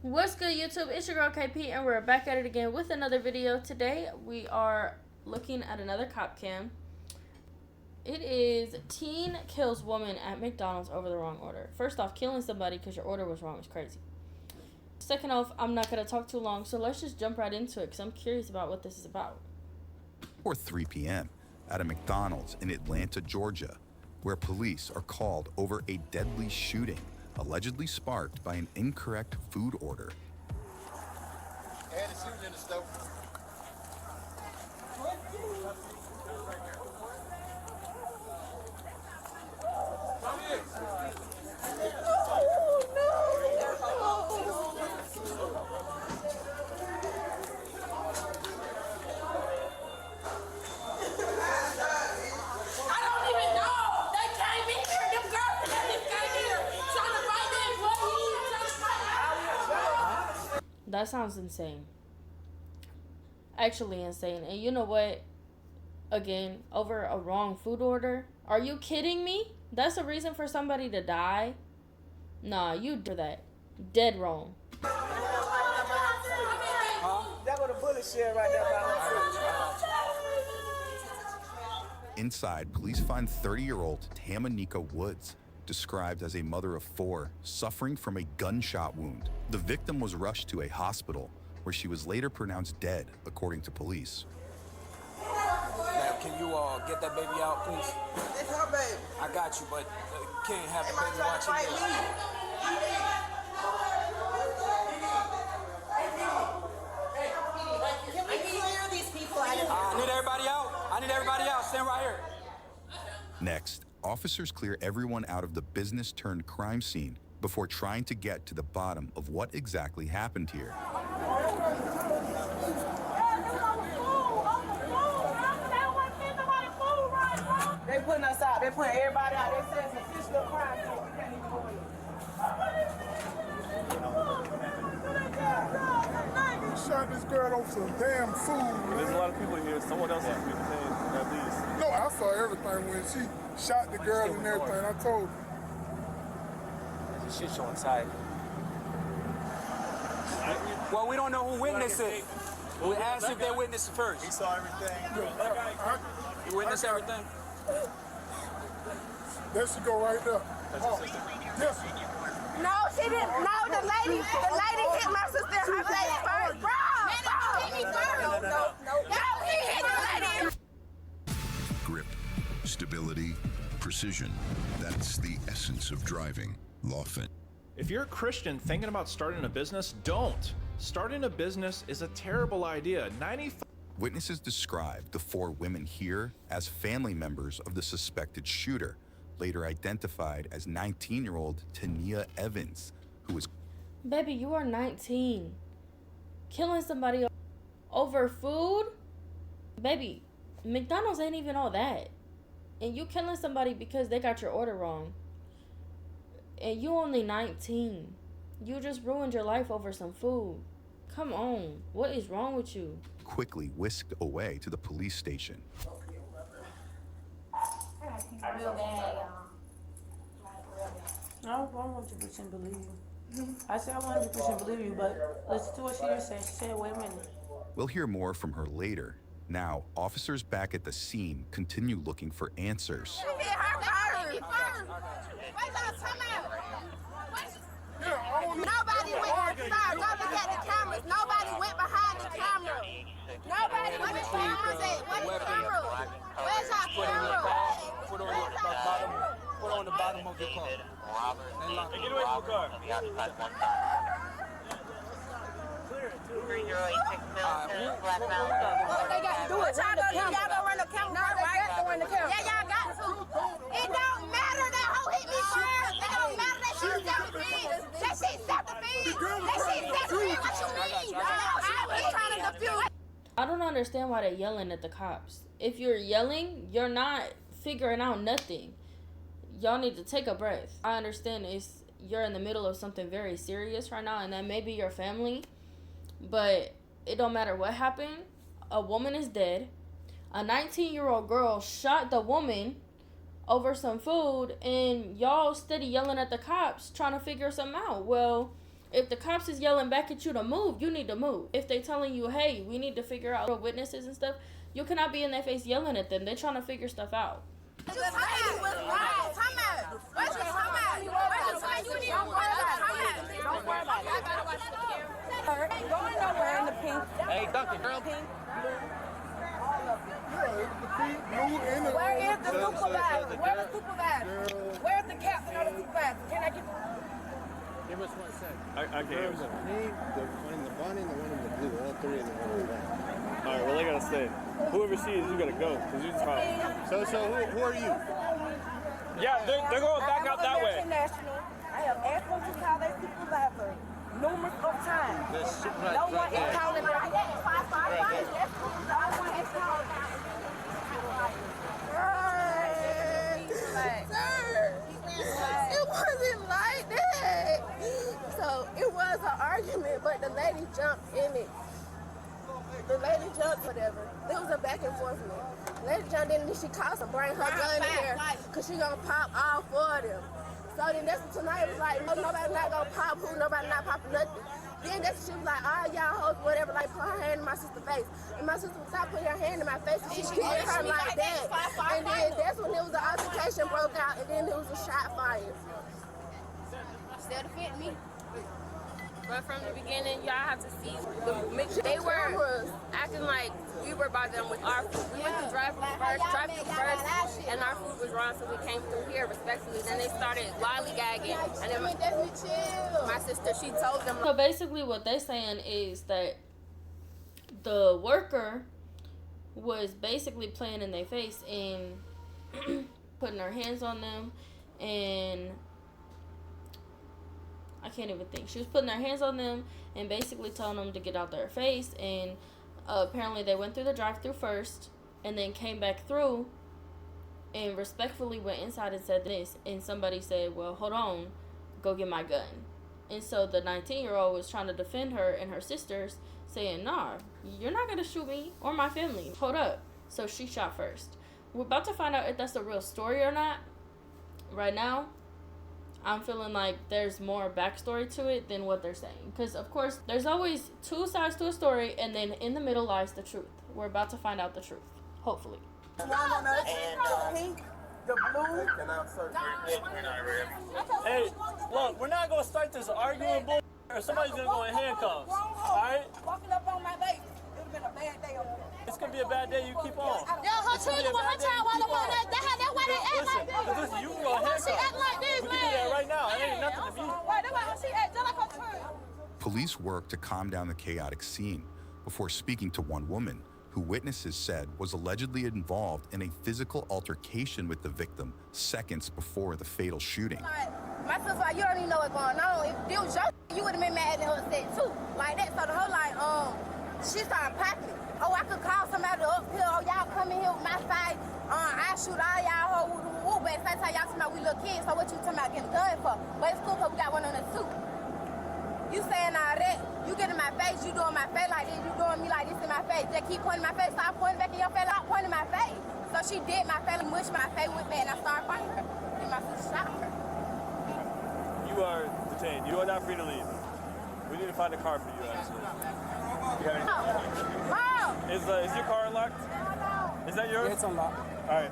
What's good, YouTube? It's your girl KP, and we're back at it again with another video. Today we are looking at another cop cam. It is teen kills woman at McDonald's over the wrong order. First off, killing somebody because your order was wrong is crazy. Second off, I'm not going to talk too long, so let's just jump right into it because I'm curious about what this is about. Or 3 p.m. at a McDonald's in Atlanta, Georgia, where police are called over a deadly shooting allegedly sparked by an incorrect food order. That sounds insane. Actually insane. And you know what? Again, over a wrong food order? Are you kidding me? That's a reason for somebody to die? Nah, you do that. Dead wrong. That was a bullet shell right there by Inside, police find 30-year-old Tamanika Woods, described as a mother of 4, suffering from a gunshot wound. The victim was rushed to a hospital, where she was later pronounced dead, according to police. Ma'am, can you get that baby out, please? It's her baby. I got you, but you can't have the baby watching me. Can we clear these people out of I need everybody out. I need everybody out. Stand right here. Next, officers clear everyone out of the business-turned-crime scene before trying to get to the bottom of what exactly happened here. They putting us out. They putting everybody out. They said it's official crime. We can't even go in. He shot this girl on some damn food. There's a lot of people here. Someone else has to be detained, at least. No, I saw everything when she shot the girl and everything. I told her. There's a shit show inside. Well, we don't know who witnessed it. We asked if they witnessed it first. He saw everything. You witnessed everything? There she go right there. Oh, yes. No, she didn't. No, the lady hit my sister in her face first. Bro, hit me first. No, he hit the lady. Grip, stability, precision. That's the essence of driving. Lawfin. If you're a Christian thinking about starting a business, don't. Starting a business is a terrible idea. Witnesses described the 4 women here as family members of the suspected shooter, later identified as 19-year-old Tania Evans, who was... Baby, you are 19. Killing somebody over food? Baby, McDonald's ain't even all that. And you killing somebody because they got your order wrong. And you only 19. You just ruined your life over some food. Come on. What is wrong with you? quickly whisked away to the police station. Real bad, y'all. I 100% believe you. I said I 100% believe you, but listen to what she just said. She said, wait a minute. We'll hear more from her later. Now, officers back at the scene continue looking for answers. Nobody went, sir, go look at the cameras. Nobody went behind the camera. Nobody went behind the cameras. Where's the camera? Where's our camera? Put on the bottom of the car. Hey, get away from the car. What they got to do is y'all go run the camera. No, right? Run the camera. Yeah, y'all got to. It don't matter that hoe hit me first. It don't matter that she's self-defense. That she's self-defense. That she's self-defense. What you mean? No, I was trying to defuse. I don't understand why they're yelling at the cops. If you're yelling, you're not figuring out nothing. Y'all need to take a breath. I understand you're in the middle of something very serious right now, and that may be your family, but it don't matter what happened. A woman is dead. A 19-year-old girl shot the woman over some food, and y'all steady yelling at the cops trying to figure something out. Well, If the cops is yelling back at you to move, you need to move. If they telling you, hey, we need to figure out witnesses and stuff, you cannot be in their face yelling at them. They're trying to figure stuff out. This lady was wrong. Time out. What you talking about? You need to worry about it. Don't worry about it. I gotta watch the camera. Going nowhere in the pink. Hey, Duncan, girl. Pink. Where is the supervisor? Where's the supervisor? Where's the captain or the supervisor? Can I get the... Give us 1 second. I can't. There's a pink, the one in the bunny, and the one in the blue. All three of them are black. All right, well, they gotta stay. Whoever sees, you gotta go. Cause you just So who are you? Yeah, they're going back out that way. National. I have asked them to call their supervisor numerous of times. The supervisor. No one is calling them. No one is calling them. Sir, it wasn't like that. So it was an argument, but the lady jumped in it. The lady jumped, whatever. There was a back and forth. The lady jumped in and she calls to bring her gun in here because she gonna pop all four of them. So then that's tonight was like, no, nobody not gonna pop who, nobody not popping nothing. Then that's she was like, all y'all hoes, whatever, like put her hand in my sister's face. And my sister stopped putting her hand in my face and she hit her like that. And then that's when there was an altercation broke out and then there was a shot fired. Still defend me. But from the beginning, y'all have to see they were acting like we were by them with our food. We went to drive through first, and our food was wrong, so we came through here respectfully. Then they started lollygagging, and then my sister, she told them. So basically what they're saying is that the worker was basically playing in their face and putting her hands on them, and I can't even think. She was putting her hands on them and basically telling them to get out their face. And apparently they went through the drive-thru first and then came back through and respectfully went inside and said this. And somebody said, well, hold on, go get my gun. And so the 19-year-old was trying to defend her and her sisters, saying, nah, you're not going to shoot me or my family. Hold up. So she shot first. We're about to find out if that's a real story or not. Right now, I'm feeling like there's more backstory to it than what they're saying. Because, of course, there's always two sides to a story, and then in the middle lies the truth. We're about to find out the truth. Hopefully. The pink, the blue. Hey, look, we're not gonna start this arguing bull, or somebody's gonna go in handcuffs. Alright? Walking up on my face. It would have been a bad day over there. It's gonna be a bad day, you keep on. Yo, her children with her child while up on that. That's why they act like this. Listen, you can go handcuffs. She act like this, we can do that right now. It ain't nothing to me. That's why she act just like her child. Police worked to calm down the chaotic scene before speaking to one woman who witnesses said was allegedly involved in a physical altercation with the victim seconds before the fatal shooting. My sister, like, you don't even know what's going on. If it was your, you would have been mad at her upset too. Like that. So the whole she started popping it. Oh, I could call somebody up here. Oh, y'all come in here with my fight. I shoot all y'all woo. But at the same time, y'all talking about we little kids. So what you talking about getting done for? But it's cool because we got one on us too. You saying all that, you get in my face, you doing my face like this, you doing me like this in my face. Just keep pointing my face, stop pointing back in your face, stop pointing my face. So she did my face, mushed my face with me, and I started fighting her. And my sister shot her. You are detained. You are not free to leave. We need to find a car for you, actually. Mom! Is your car unlocked? Is that yours? It's unlocked. All right.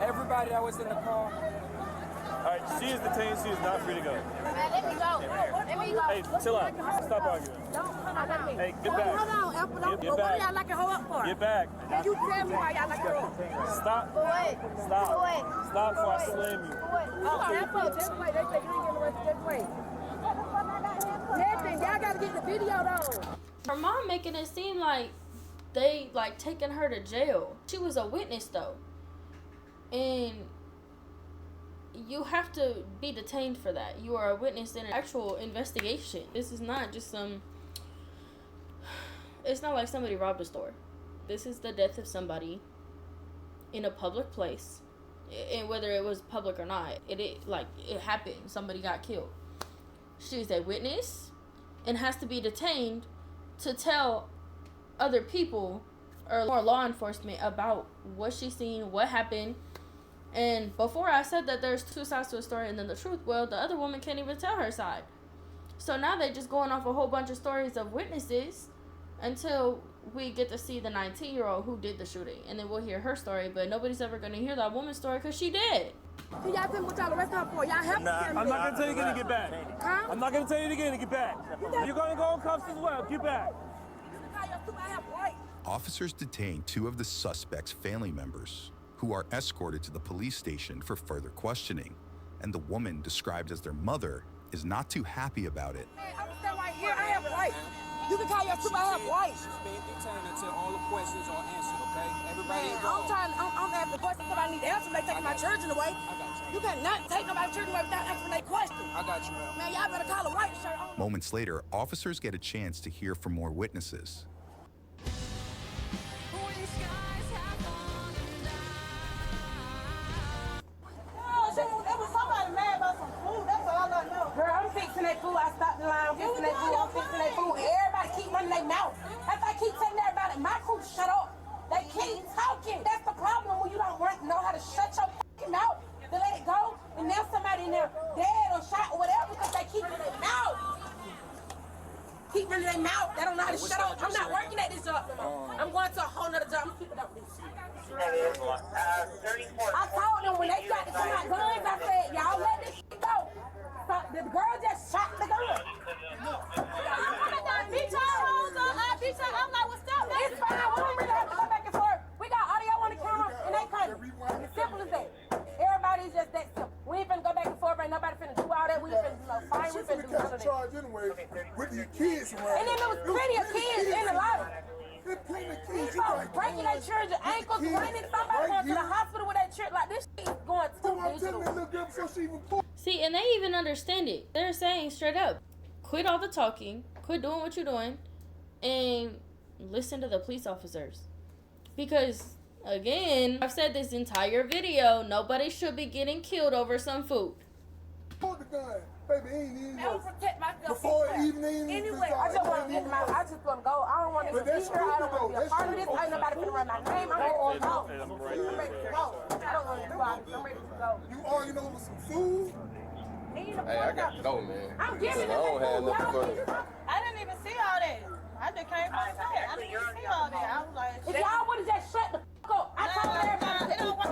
Everybody that was in the car. All right, she is detained. She is not free to go. Let me go. Let me go. Hey, chill out. Stop arguing. Hey, get back. Hold on, Apple. Get back. What y'all like to hold up for? Get back. Can you tell me why y'all like to hold up? Stop. Stop. Stop before I slam you. Oh, Apple, this way. They say you ain't getting arrested this way. Nothing. Y'all gotta get the video though. Her mom making it seem like they taking her to jail. She was a witness though. And you have to be detained for that. You are a witness in an actual investigation. This is not just it's not like somebody robbed a store. This is the death of somebody in a public place. And whether it was public or not, it happened. Somebody got killed. She's a witness and has to be detained to tell other people or more law enforcement about what she's seen, what happened. And before I said that there's two sides to a story and then the truth, well, the other woman can't even tell her side. So now they're just going off a whole bunch of stories of witnesses until we get to see the 19-year-old who did the shooting. And then we'll hear her story, but nobody's ever going to hear that woman's story because she did. Can y'all tell me what y'all arrested her for? Y'all have to tell me. I'm not going to tell you again to get back. Huh? I'm not going to tell you again to get back. You're going to go in cuffs as well. Get back. Officers detained 2 of the suspect's family members, who are escorted to the police station for further questioning. And the woman, described as their mother, is not too happy about it. Hey, I'm standing right here. I have rights. You can call your super. I have rights. She's being detained until all the questions are answered, okay? Everybody involved. I'm asking questions because I need answers. They taking my children away. I got you. You cannot take nobody's children away without answering their questions. I got you, man. Man, y'all better call a white shirt. Moments later, officers get a chance to hear from more witnesses. There was somebody mad about some food. That's all I know. Girl, I'm fixing that food. I stopped the line. I'm fixing that food. I'm fixing that food. Everybody keep running their mouth. If I keep telling everybody, my crew, shut up. They keep talking. That's the problem when you don't know how to shut your mouth to let it go. And now somebody in there dead or shot or whatever because they keep running their mouth. Keep running their mouth. They don't know how to shut up. I'm not working at this job no more. I'm going to a whole nother job. I'm keeping up with this. I told them when they tried to come out guns, I said, y'all let this shit go. So the girl just shot the gun. I beat I'm like, what's up? It's fine. We don't really have to go back and forth. We got audio on the camera and they coming. It's simple as that. Everybody's just that simple. We ain't finna go back and forth. Ain't nobody finna do all that. We ain't finna do no fight. We finna do none of that. Charge anyway with these kids around. And then there was plenty of kids in the lobby. These folks breaking their children's ankles, running somebody going to the hospital with their children. Like, this shit is going too digital. See, and they even understand it. They're saying straight up, quit all the talking, quit doing what you're doing, and listen to the police officers. Because, again, I've said this entire video, nobody should be getting killed over some food. Hold the gun. Baby, ain't even I will protect myself. Before evening. Anyway, I just want to get my, I just want to go. I don't want to be here. I don't want to be a part of this. Ain't nobody finna run my name. I'm ready to go. I'm ready to go. I don't want to do all this. I'm ready to go. You arguing over some food? Hey, I got to go, man. I'm giving I don't have nothing for you. I didn't even see all that. I just came from the side. I didn't even see all that. I was like, if y'all would have just shut the fuck up, I told everybody. It don't work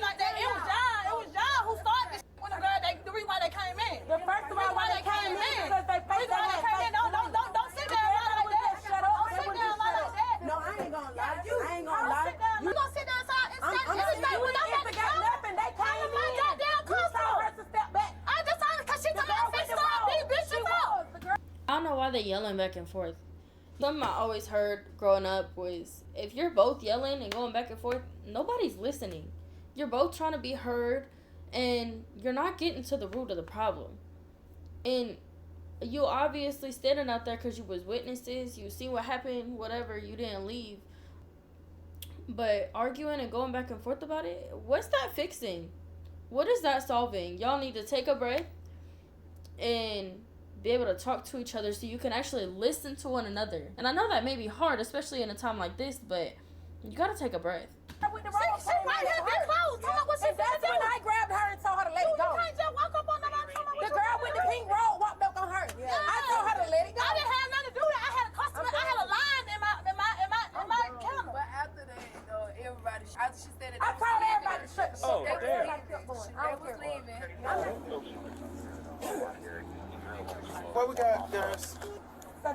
like that. It was y'all. It was y'all who started this when the girl, the reason why they came in. The first of all, why they came in because they faced Don't sit there and lie like that. Shut up. Don't sit there and lie like that. No, I ain't gonna lie. I ain't gonna lie. You gonna sit there and say I'm nothing. They came in. my goddamn customer. Step back. I just told her because she told me to fix up these bitches up. I don't know why they're yelling back and forth. Something I always heard growing up was, if you're both yelling and going back and forth, nobody's listening. You're both trying to be heard, and you're not getting to the root of the problem. And you obviously standing out there because you was witnesses, you see what happened, whatever, you didn't leave. But arguing and going back and forth about it, what's that fixing? What is that solving? Y'all need to take a breath and be able to talk to each other so you can actually listen to one another. And I know that may be hard, especially in a time like this, but you gotta take a breath. With the she right here, big clothes. That's when I grabbed her and told her to let it go. You can't just walk up on nobody. The girl with the pink robe walked up on her. Yeah. I told her to let it go. I didn't have nothing to do with that. I had a customer. I had a line in my counter. But after that, everybody, after she said it, I told everybody to shut the shit. Oh, damn. They was leaving. What we got, guys? So I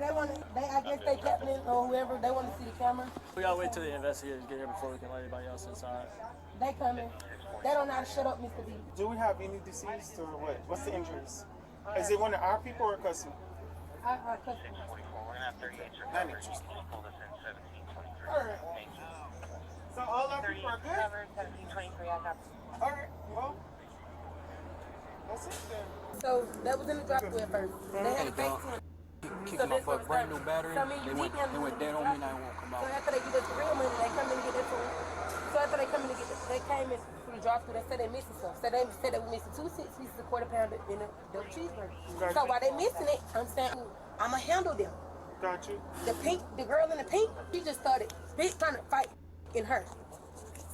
guess they kept it, or whoever, they want to see the camera. We gotta wait till the investigators get here before we can let anybody else inside. They coming. They don't know how to shut up, Mr. B. Do we have any deceased or what? What's the injuries? Is it one of our people or a customer? Our customer. Not interested. Alright. So all our people are good? Alright, well, that's it then. So that was in the driveway at first. They had a bank to it. Kicking my fuck brand new battery. So I mean, they went dead on me and I won't come out. So after they get us the real money, they come in and get their food. So after they come in and get they came in from the drive-thru, they said they missing some. So they said they were missing 2 6 pieces of quarter pounder in a double cheeseburger. So while they missing it, I'm saying I'ma handle them. Got you. The girl in the pink, she just started trying to fight in her.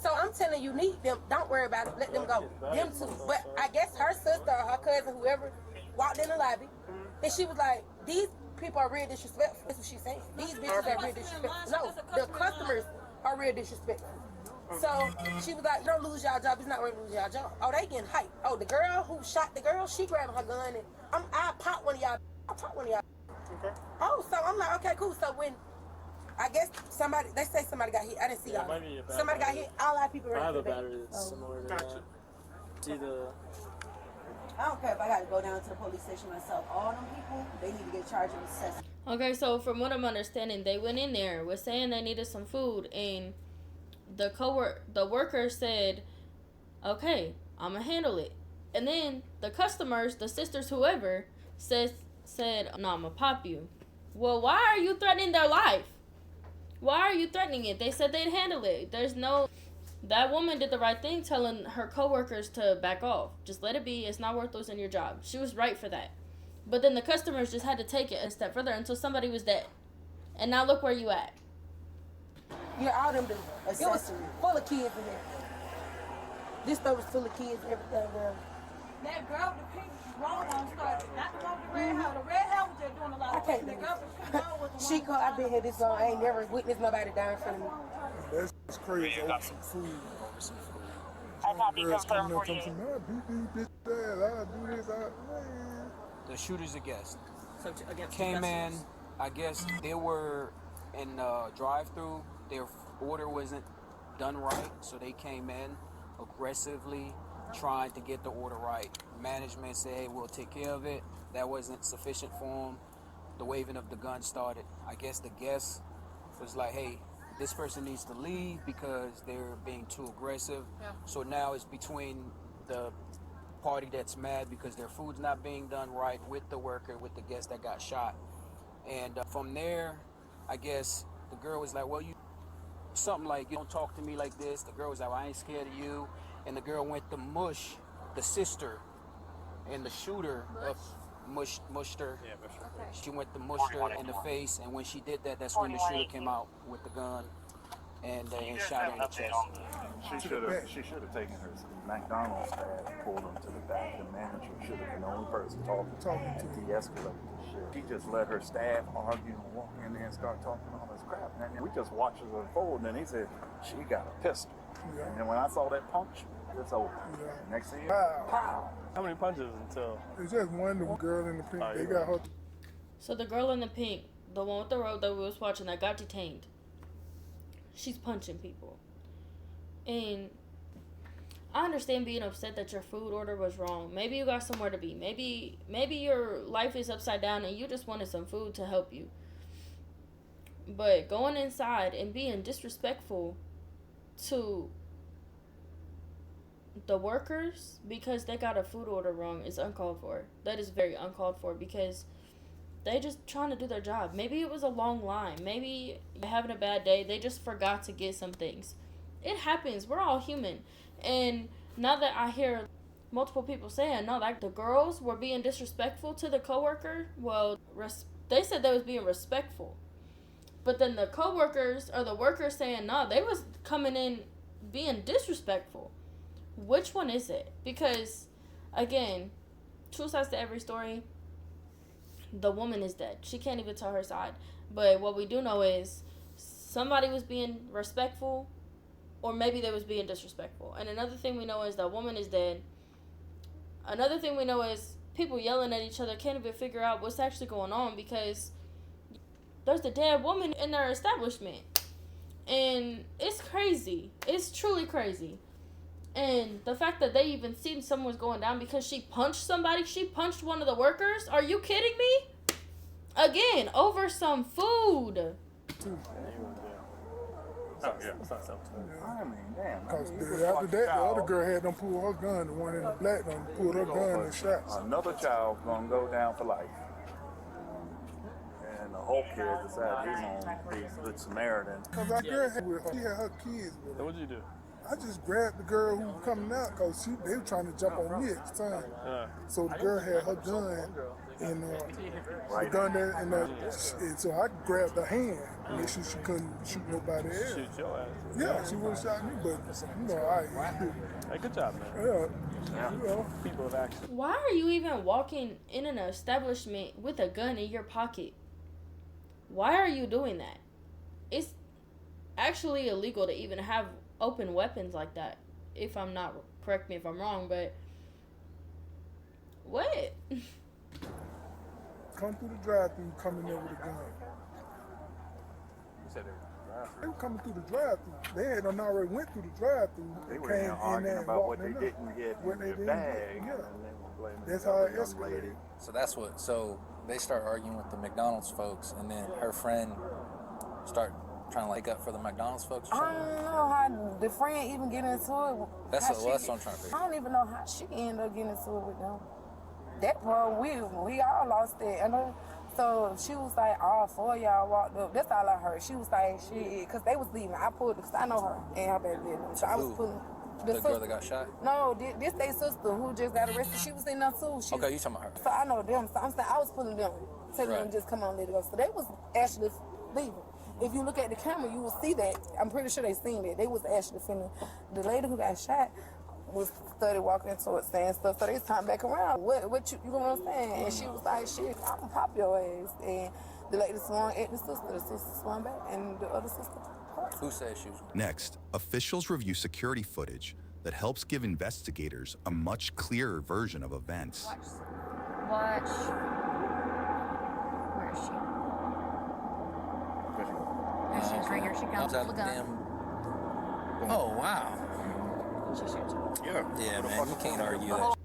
So I'm telling you, need them. Don't worry about it. Let them go. Them two. But I guess her sister or her cousin, whoever, walked in the lobby. And she was like, these people are real disrespectful. That's what she's saying. These bitches are real disrespectful. No, the customers are real disrespectful. So she was like, don't lose y'all job. It's not worth losing y'all job. Oh, they getting hyped. Oh, the girl who shot the girl, she grabbing her gun and I pop one of y'all. Okay. Oh, so I'm like, okay, cool. So when I guess they say somebody got hit. I didn't see y'all. Somebody got hit. All our people. I have a battery that's similar to that. It's either. I don't care if I got to go down to the police station myself. All them people, they need to get charged with accessory. Okay, so from what I'm understanding, they went in there, was saying they needed some food, and the worker said, okay, I'm gonna handle it. And then the customers, the sisters, whoever, said, no, I'm gonna pop you. Well, why are you threatening their life? Why are you threatening it? They said they'd handle it. That woman did the right thing telling her coworkers to back off. Just let it be. It's not worth losing your job. She was right for that. But then the customers just had to take it a step further until somebody was dead. And now look where you at. Yeah, all them accessories. It was full of kids in there. This store was full of kids, everything, girl. That girl with the pink robe on started. Not the one with the red hair. The red hair was just doing a lot of things. The girl with the pink robe was the one. I've been here this long. I ain't never witnessed nobody die in front of me. That's crazy. You got some food. Girls coming up and saying, I beat these bitches, I do this, man. The shooter's a guest. So against Came in, I guess they were in drive-through. Their order wasn't done right, so they came in aggressively trying to get the order right. Management said, hey, we'll take care of it. That wasn't sufficient for them. The waving of the gun started. I guess the guest was like, hey, this person needs to leave because they're being too aggressive. Yeah. So now it's between the party that's mad because their food's not being done right with the worker, with the guest that got shot. And from there, I guess the girl was like, well, you don't talk to me like this. The girl was like, well, I ain't scared of you. And the girl went to mush the sister and the shooter mushed her. Yeah, okay. She went to mush her in the face, and when she did that, that's when the shooter came out with the gun and shot her in the chest. She should have taken her to the McDonald's staff and pulled them to the back. The manager should have been the only person talking to de-escalate the shit. He just let her staff argue and walk in there and start talking all this crap. And we just watched it unfold, and then he said, she got a pistol. Yeah. And then when I saw that punch, it's over. Yeah. Next thing, pow. How many punches until? It's just one, the girl in the pink. They got her. So the girl in the pink, the one with the robe that we was watching that got detained, she's punching people. And I understand being upset that your food order was wrong. Maybe you got somewhere to be. Maybe your life is upside down and you just wanted some food to help you. But going inside and being disrespectful to the workers because they got a food order wrong is uncalled for. That is very uncalled for because they just trying to do their job. Maybe it was a long line. Maybe you're having a bad day. They just forgot to get some things. It happens. We're all human. And now that I hear multiple people saying, no, like the girls were being disrespectful to the coworker, well, they said they was being respectful. But then the coworkers or the workers saying, no, they was coming in being disrespectful. Which one is it? Because, again, two sides to every story. The woman is dead. She can't even tell her side. But what we do know is somebody was being respectful or maybe they was being disrespectful. And another thing we know is that woman is dead. Another thing we know is people yelling at each other can't even figure out what's actually going on because there's the dead woman in their establishment. And it's crazy. It's truly crazy. And the fact that they even seen someone's going down because she punched somebody, she punched one of the workers. Are you kidding me? Again, over some food. I mean, damn. Because after that, the other girl had them pull her gun. The one in the black done pulled her gun and shot. Another child gonna go down for life. And the whole kid decided he's gonna be a good Samaritan. Because our girl had with her, she had her kids with her. So what'd you do? I just grabbed the girl who was coming out because they were trying to jump on me at the time. So the girl had her gun and the gun there, and so I grabbed her hand and make sure she couldn't shoot nobody else. Shoot your ass. Yeah, she would have shot me, but Hey, good job, man. Yeah. People of action. Why are you even walking in an establishment with a gun in your pocket? Why are you doing that? It's actually illegal to even have open weapons like that. If I'm not, correct me if I'm wrong, but what? Come through the drive-thru, coming there with a gun. You said they were coming through the drive-thru. They had already went through the drive-thru. They were in arguing about what they didn't get in their bag. Yeah. And they were blaming That's the how other it young escalated. lady. So they start arguing with the McDonald's folks, and then her friend start trying to like up for the McDonald's folks. Or I don't know how the friend even get into it. That's what I'm trying to figure. I don't even know how she ended up getting into it with them. That part, we all lost it. And so she was like, all four of y'all walked up. That's all I heard. She was like, because they was leaving. I pulled, because I know her and her baby. So I was pulling. The girl that got shot? No, this they sister who just got arrested. She was in there too. Okay, you talking about her. So I know them. So I'm saying I was pulling them, telling them just come on, let it go. So they was actually leaving. If you look at the camera, you will see that. I'm pretty sure they seen that. They was actually feeling. The lady who got shot was started walking towards saying stuff. So they turned back around. What you know what I'm saying? And she was like, shit, I'm gonna pop your ass. And the lady swung at the sister. The sister swung back, and the other sister. Who said she was? Next, officials review security footage that helps give investigators a much clearer version of events. Watch. Where is she? There she's right here. She comes with the gun. Oh, wow. She shoots you. Yeah, man, you can't argue that.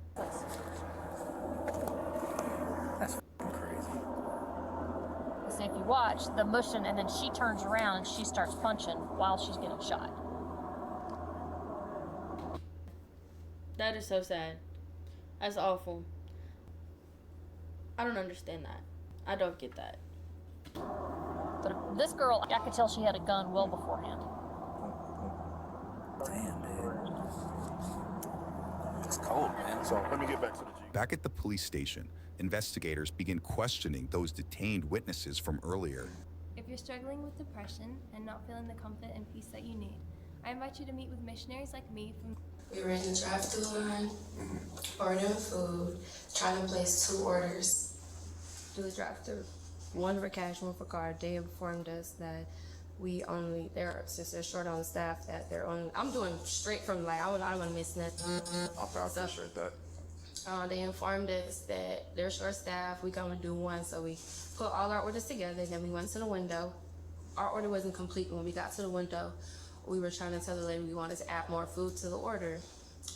That's crazy. So if you watch the motion, and then she turns around and she starts punching while she's getting shot. That is so sad. That's awful. I don't understand that. I don't get that. But this girl, I could tell she had a gun well beforehand. Damn, dude. It's cold, man. So let me get back to the Jeep. Back at the police station, investigators begin questioning those detained witnesses from earlier. If you're struggling with depression and not feeling the comfort and peace that you need, I invite you to meet with missionaries like me from... We were in the drive-thru line, ordering food, trying to place 2 orders. Do the drive-thru. One for cash, one for card. They informed us that since they're short on staff, that they're on. I'm doing straight from I don't want to miss nothing. I appreciate that. They informed us that they're short staff. We gonna do one, so we put all our orders together. Then we went to the window. Our order wasn't complete when we got to the window. We were trying to tell the lady we wanted to add more food to the order,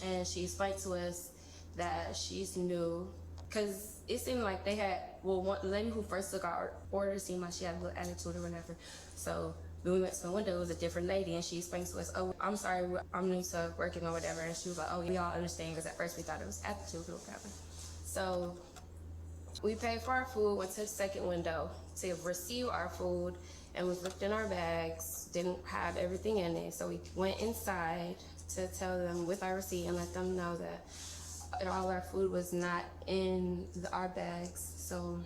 and she explained to us that she's new, because it seemed like they had, the lady who first took our order seemed like she had a little attitude or whatever. So when we went to the window, it was a different lady, and she explained to us, oh, I'm sorry, I'm new to working or whatever. And she was like, oh, y'all understand, because at first we thought it was attitude or whatever. So we paid for our food, went to the second window to receive our food, and was looked in our bags, didn't have everything in it. So we went inside to tell them with our receipt and let them know that all our food was not in our bags. So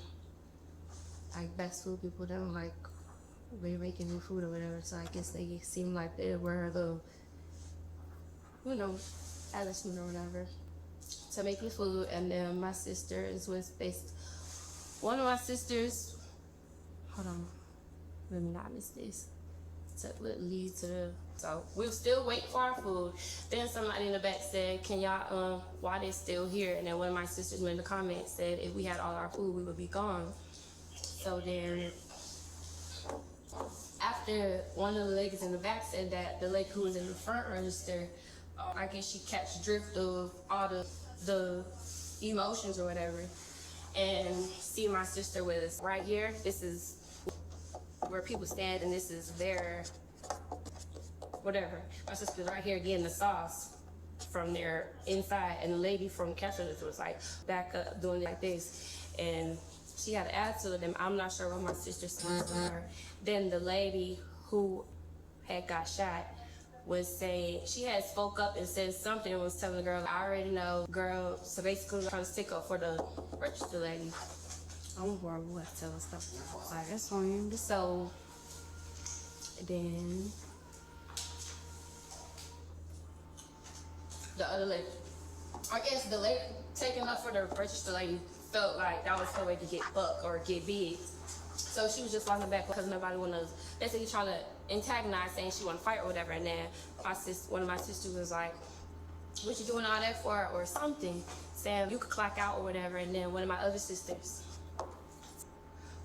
best food people don't we're making new food or whatever. So I guess they seemed like they were the, attitude or whatever, to make the food. And then my sisters was one of my sisters, hold on, let me not miss this. So lead to the, so we were still waiting for our food. Then somebody in the back said, can y'all, why they still here? And then one of my sisters in the comments said, if we had all our food, we would be gone. So then, after one of the ladies in the back said that, the lady who was in the front register, I guess she catch drift of all the emotions or whatever. And see, my sister was right here. This is where people stand, and this is their whatever. My sister's right here getting the sauce from their inside, and the lady from catching this was back up doing it like this. And she had an attitude of them. I'm not sure what my sister said to her. Then the lady who had got shot was saying, she had spoke up and said something and was telling the girl, I already know, girl. So basically trying to stick up for the register lady. I'm horrible at telling stuff. Like, that's on you. So then the other lady, I guess the lady taking up for the register lady felt like that was her way to get buck or get big. So she was just walking back because nobody wanted to, basically trying to antagonize, saying she want to fight or whatever. And then one of my sisters was like, what you doing all that for, or something, saying you could clock out or whatever. And then one of my other sisters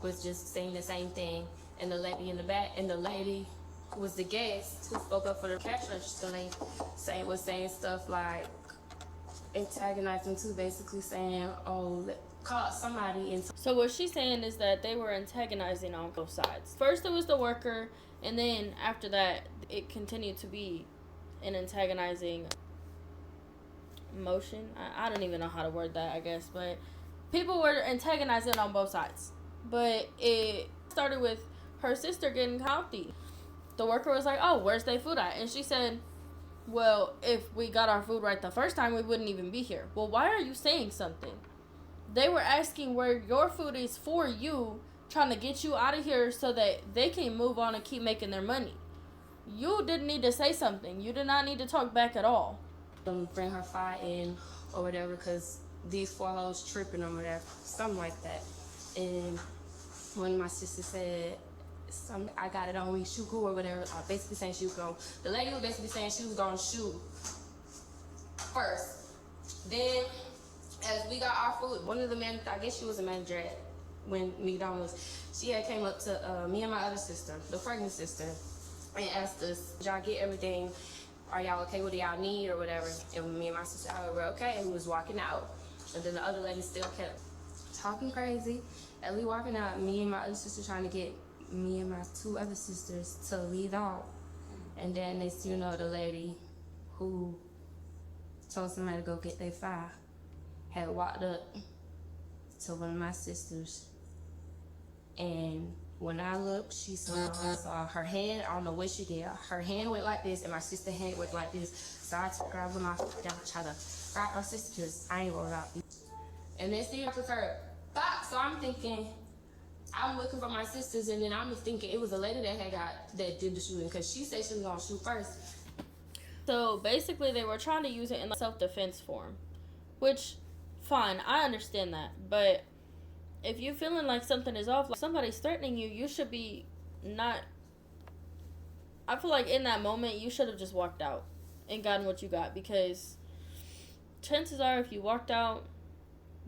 was just saying the same thing. And the lady in the back, and the lady who was the guest who spoke up for the cash register lady, was saying stuff like antagonizing too, basically saying, oh, call somebody. And so what she's saying is that they were antagonizing on both sides. First it was the worker, and then after that it continued to be an antagonizing motion. I don't even know how to word that, I guess, but people were antagonizing on both sides. But it started with her sister getting county. The worker was like, oh, where's their food at? And she said, well, if we got our food right the first time, we wouldn't even be here. Well, why are you saying something? They were asking where your food is for you, trying to get you out of here so that they can move on and keep making their money. You didn't need to say something. You did not need to talk back at all. Bring her fire in or whatever, because these 4 hoes tripping or whatever, something like that. And one of my sisters said, I got it on me, shoot who or whatever. Basically saying she was going, the lady was basically saying she was going to shoot first. Then, as we got our food, one of the men, I guess she was a manager at McDonald's, she had came up to me and my other sister, the pregnant sister, and asked us, did y'all get everything? Are y'all okay? What do y'all need or whatever? And me and my sister were okay, and we was walking out. And then the other lady still kept talking crazy. As we walking out, me and my other sister trying to get me and my 2 other sisters to leave out. And then it's, the lady who told somebody to go get their fire had walked up to one of my sisters. And when I looked, she saw her hand, I don't know what she did. Her hand went like this, and my sister's hand went like this. So I took her with my foot down, try to grab my sister, because I ain't worried about you. And then she took her back, so I'm thinking, I'm looking for my sisters, and then I'm thinking it was a lady that did the shooting, because she said she was gonna shoot first. So basically they were trying to use it in self-defense form, which, fine, I understand that, but if you're feeling like something is off, like somebody's threatening you, you should be not, I feel like in that moment you should have just walked out and gotten what you got, because chances are if you walked out,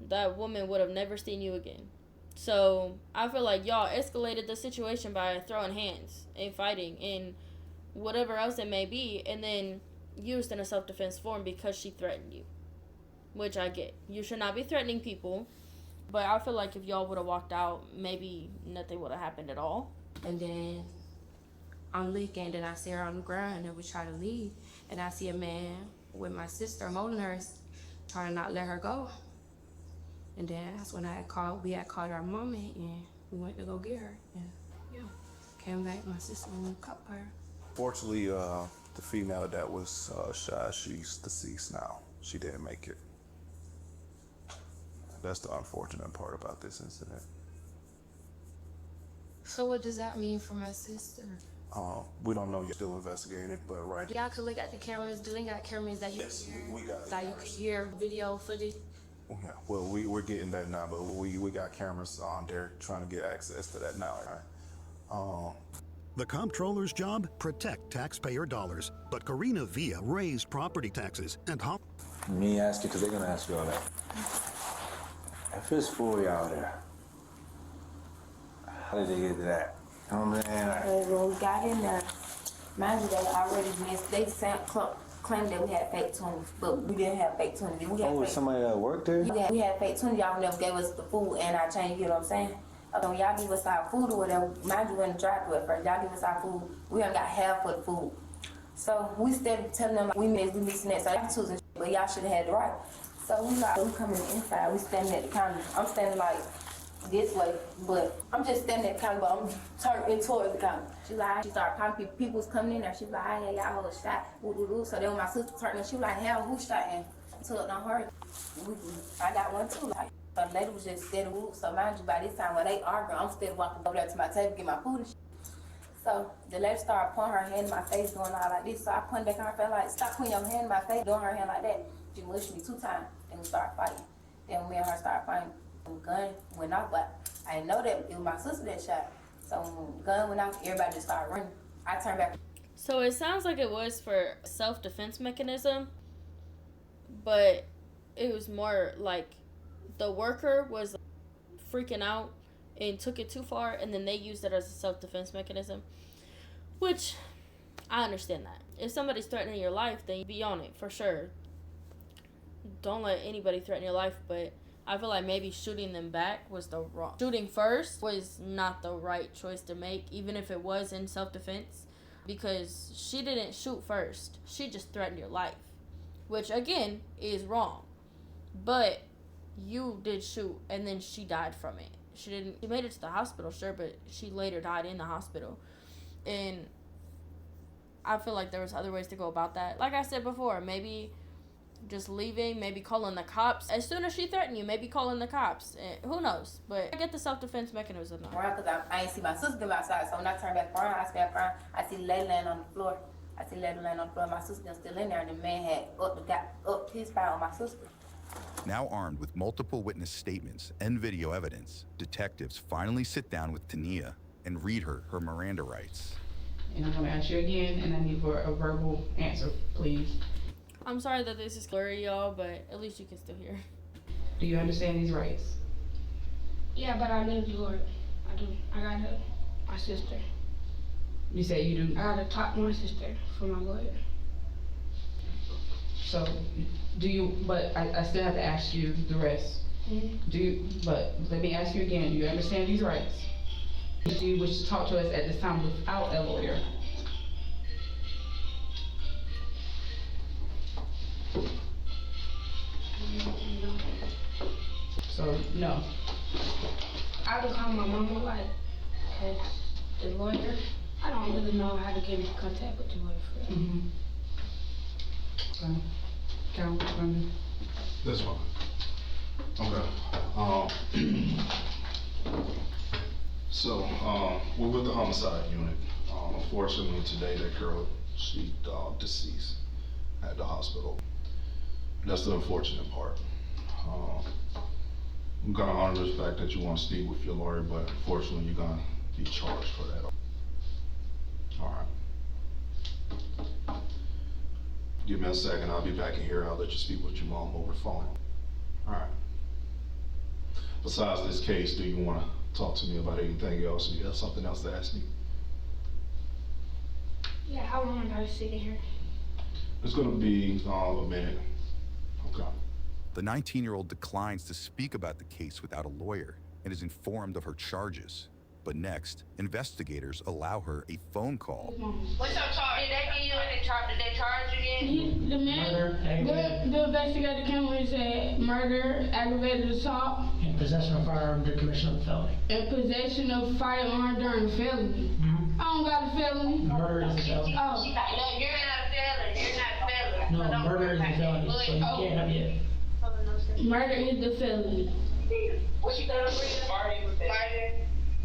that woman would have never seen you again. So I feel like y'all escalated the situation by throwing hands and fighting and whatever else it may be, and then used in a self-defense form because she threatened you, which I get. You should not be threatening people, but I feel like if y'all would have walked out, maybe nothing would have happened at all. And then I'm leaking, and I see her on the ground, and we try to leave, and I see a man with my sister holding her, trying to not let her go. And then that's when we had called our mommy, and we went to go get her. And came back, my sister and cupped her. Fortunately, the female that was shot, she's deceased now. She didn't make it. That's the unfortunate part about this incident. So what does that mean for my sister? We don't know yet, still investigating it, but right. Y'all could look at the cameras. Do they got cameras that you yes, we got that you could hear video footage? Yeah, well, we're getting that now, but we got cameras on there trying to get access to that now. The comptroller's job? Protect taxpayer dollars. But Karina Villa raised property taxes and Me ask you, because they're going to ask you all that. If it's fully out there, how did they get to that? You know what I'm saying? When we got in there, mind you, they already missed. They claimed that we had fake 20s, but we didn't have fake 20s. We had somebody that worked there? We had fake 20s. Y'all never gave us the food and our change, you know what I'm saying? When y'all give us our food or whatever, mind you, in the drive-thru at first, y'all give us our food, we only got half of the food. So we started telling them, like, we missing that, so y'all choosing, but y'all should have had the right. So we coming inside, we standing at the counter. I'm standing like this way, but I'm just standing at the counter, but I'm turning in towards the counter. She started popping people was coming in there. She was like, hey, y'all hold a shot. So then when my sister turned and she was like, hell, who shot? And took on her. I got one too. Like, the lady was just steady whoop. So mind you, by this time when they arguing, I'm still walking over there to my table, get my food and shit. So the lady started putting her hand in my face, doing all like this. So I pointed back on her face like, stop putting your hand in my face, doing her hand like that. She mushed me 2 times, and we started fighting. Then when me and her started fighting, the gun went off, but I didn't know that it was my sister that shot. So when the gun went off, everybody just started running. I turned back. So it sounds like it was for self-defense mechanism, but it was more like the worker was freaking out and took it too far, and then they used it as a self-defense mechanism, which I understand that. If somebody's threatening your life, then you be on it for sure. Don't let anybody threaten your life, but I feel like maybe shooting them back was the wrong. Shooting first was not the right choice to make, even if it was in self-defense, because she didn't shoot first. She just threatened your life, which again is wrong. But you did shoot, and then she died from it. She made it to the hospital, sure, but she later died in the hospital. And I feel like there was other ways to go about that. Like I said before, maybe just leaving, maybe calling the cops. As soon as she threatened you, maybe calling the cops. Who knows? But I get the self-defense mechanism now. Because I ain't see my sister come outside, so when I turned back around, I see the lady laying on the floor. My sister was still in there, and the man had up his fire on my sister. Now armed with multiple witness statements and video evidence, detectives finally sit down with Tania and read her Miranda rights. And I'm going to ask you again, and I need for a verbal answer, please. I'm sorry that this is blurry, y'all, but at least you can still hear. Do you understand these rights? Yeah, but I need Lord. I do. I got my sister. You say you do? I got to talk to my sister for my lawyer. So, do you, but I still have to ask you the rest. Mm-hmm. But let me ask you again, do you understand these rights? Do you wish to talk to us at this time without a lawyer? No. So, no. I would call my mama, like, as the lawyer. I don't really know how to get in contact with the lawyer for that. Mm-hmm. Okay. This one. Okay. So, we're with the homicide unit. Unfortunately, today that girl, she deceased at the hospital. That's the unfortunate part. I'm gonna honor the fact that you want to speak with your lawyer, but unfortunately, you're gonna be charged for that. All right. Give me a second, I'll be back in here. I'll let you speak with your mom over the phone. All right. Besides this case, do you want to talk to me about anything else? Do you have something else to ask me? Yeah, how long are you sitting here? It's going to be a minute. Okay. The 19-year-old declines to speak about the case without a lawyer and is informed of her charges. But next, investigators allow her a phone call. What's up, charge? Did they give you any charge? Did they charge you again? The man, the investigator came and said murder, aggravated assault. In possession of firearm during commission of a felony. In possession of firearm during a felony. I don't got a felony. Murder is a felony. Oh. No, you're not a felon. You're not a felon. No, murder is a felony, so you can't have it. Murder is the felony. What you gonna bring?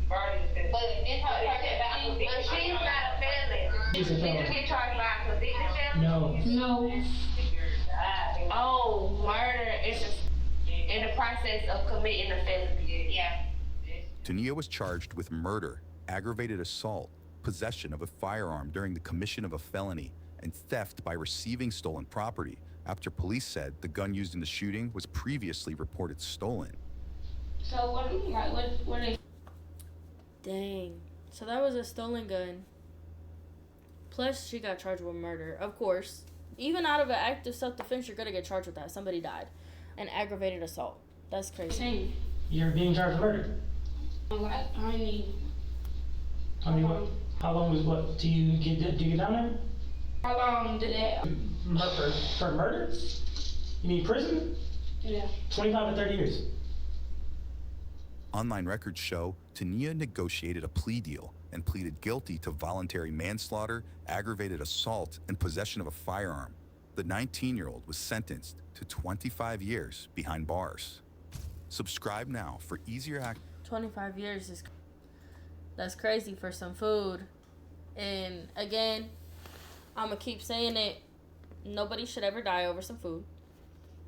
Murder. But she's not a felon. She's a felon. She just get charged by a convicted felon? No. Oh, murder is in the process of committing a felony. Yeah. Tania was charged with murder, aggravated assault, possession of a firearm during the commission of a felony, and theft by receiving stolen property after police said the gun used in the shooting was previously reported stolen. So what are they? Dang. So that was a stolen gun. Plus, she got charged with murder. Of course. Even out of an act of self-defense, you're going to get charged with that. Somebody died. And aggravated assault. That's crazy. You're being charged with murder. How long was what? Do you get down there? How long did that? For murder? You mean prison? Yeah. 25 to 30 years. Online records show Tania negotiated a plea deal and pleaded guilty to voluntary manslaughter, aggravated assault, and possession of a firearm. The 19-year-old was sentenced to 25 years behind bars. Subscribe now for easier access. 25 years is... That's crazy for some food. And again, I'm going to keep saying it. Nobody should ever die over some food.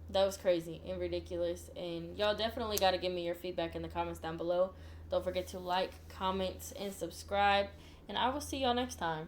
That was crazy and ridiculous. And y'all definitely got to give me your feedback in the comments down below. Don't forget to like, comment, and subscribe. And I will see y'all next time.